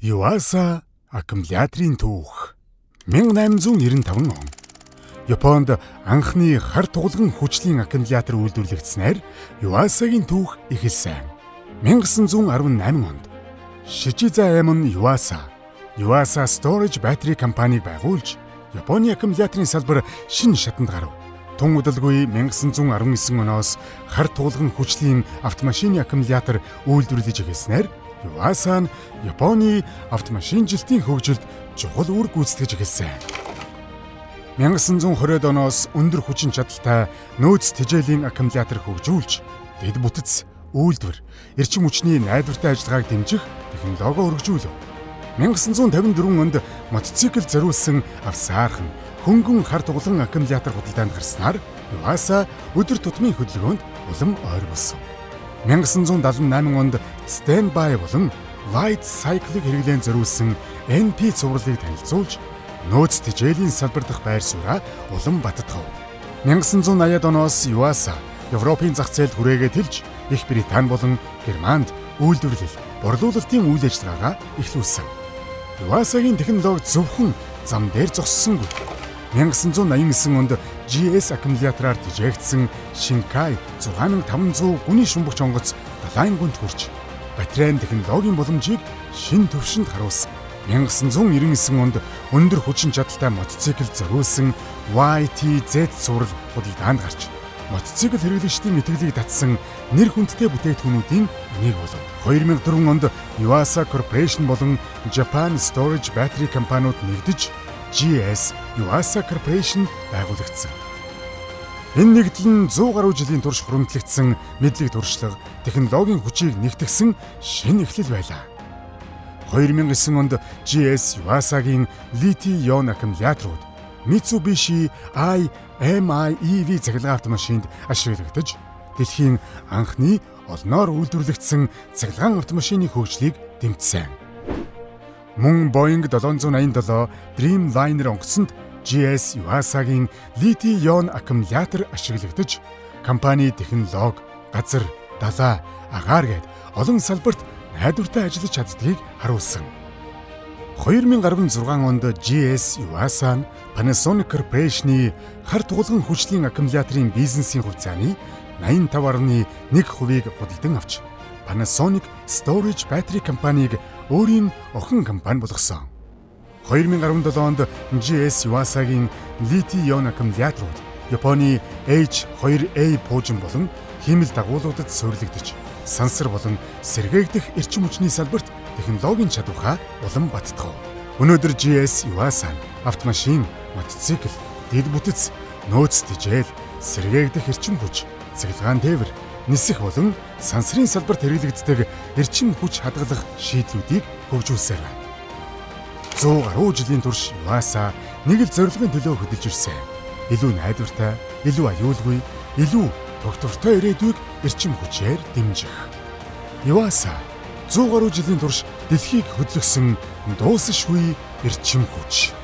Yuasa аккумуляторын түүх 1895 он. Японд анхны хар тугалган хүчлийн аккумулятор үйлдвэрлэгдснээр Yuasaгийн түүх эхэлсэн. 1918 онд Shichiza Emon Yuasa Storage Battery компанийг байгуулж Японы аккумуляторын салбар шинэ шатанд гарав. Тун удалгүй 1919 оноос хар тугалган хүчлийн автомашины аккумулятор үйлдвэрлэж эхэлснээр Yuasa нь Японы автомашинжилтийн хөгжилд чухал үр гүйцэтгэж эхэлсэн. 1920-ад оноос өндөр хүчин чадалтай нөөц тэжээлийн аккумулятор хөгжүүлж, дэд бүтэц, үйлдвэр, эрчим хүчний найдвартай ажиллагааг дэмжих технологи өргөжүүлв. 1954 онд мотоцикл зориулсан авсаархан хөнгөн хар тугалан аккумулятор худалдаанд гарснаар Yuasa өдөр тутмын хөдөлгөөнд улам ойр болсон. 1978 онд Standby болон Light Cycle-ыг хэрэглэн зориулсан NP цувралыг танилцуулж, нөөц тэжээлийн салбар дахь байр сууриа улам баттгав. 1980-ад оноос Yuasa Европын зах зээлд хүрээгээ тэлж, Их Британи болон Германд үйлдвэрлэл, борлуулалтын үйл ажиллагаагаа эхлүүлсэн. Yuasaгийн технологи зөвхөн зам дээр зогссонгүй. 1989 онд GS аккумулятораар тэжээгдсэн Shinkai 6500 гүний шумбагч онгоц далайн гүнд хүрч, батарейн технологийн боломжийг шинэ түвшинд харуулсан. 1999 онд өндөр хүчин чадалтай мотоцикл зориулсан YTZ цуврал худалдаанд гарч, мотоцикл хэрэглэгчдийн итгэлийг татсан нэр хүндтэй бүтээгдэхүүнүүдийн нэг болов. 2004 онд Yuasa Corporation болон Japan Storage Battery компаниуд нэгдэж GS Yuasa Corporation байгуулагдсан. Энэ нэгдэл нь 100 гаруй жилийн турш хуримтлагдсан мэдлэг туршлага, технологийн хүчийг нэгтгэсэн шинэ эхлэл байлаа. 2009 онд GS Yuasaгийн литий-ион аккумуляторууд Mitsubishi i-MiEV цахилгаан автомашинд ашиглагдаж, дэлхийн анхны олноор үйлдвэрлэгдсэн цахилгаан автомашины хөгжлийг дэмжсэн. Мөн Boeing 787 Dreamliner онгоцонд GS Yuasaгийн литий-ион аккумулятор ашиглагдаж, компани технологи, газар, далай, агаар гээд олон салбарт найдвартай ажиллаж чаддгийг харуулсан. 2016 онд GS Yuasa нь Panasonic Corporation-ы хар тугалган хүчлийн аккумуляторын бизнесийн хувьцааны 85.1%-ийг худалдан авч, Panasonic Storage Battery компанийг өөрийн охин компани болгосон. 2017 онд GS Yuasaгийн литий-ион аккумуляторууд Японы H2A пуужин болон хиймэл дагуулуудад суйрлагдаж, сансар болон сэргээгдэх эрчим хүчний салбарт технологийн чадвараа улам баттгав. Өнөөдөр GS Yuasa автомашин, мотоцикл, дэд бүтэц, нөөц тэжээл, сэргээгдэх эрчим хүч, цахилгаан тээвэр, нисэх болон сансрын салбарт хэрэглэгддэг эрчим хүч хадгалах шийдлүүдийг хөгжүүлсээр байна. 100 гаруй жилийн турш Yuasa нэг л зорилгын төлөө хөдөлж ирсэн. Илүү найдвартай, илүү аюулгүй, илүү тогтвортой ирээдүйг эрчим хүчээр дэмжих. Yuasa 100 гаруй жилийн турш дэлхийг хөдлөсөн дуусашгүй эрчим хүч.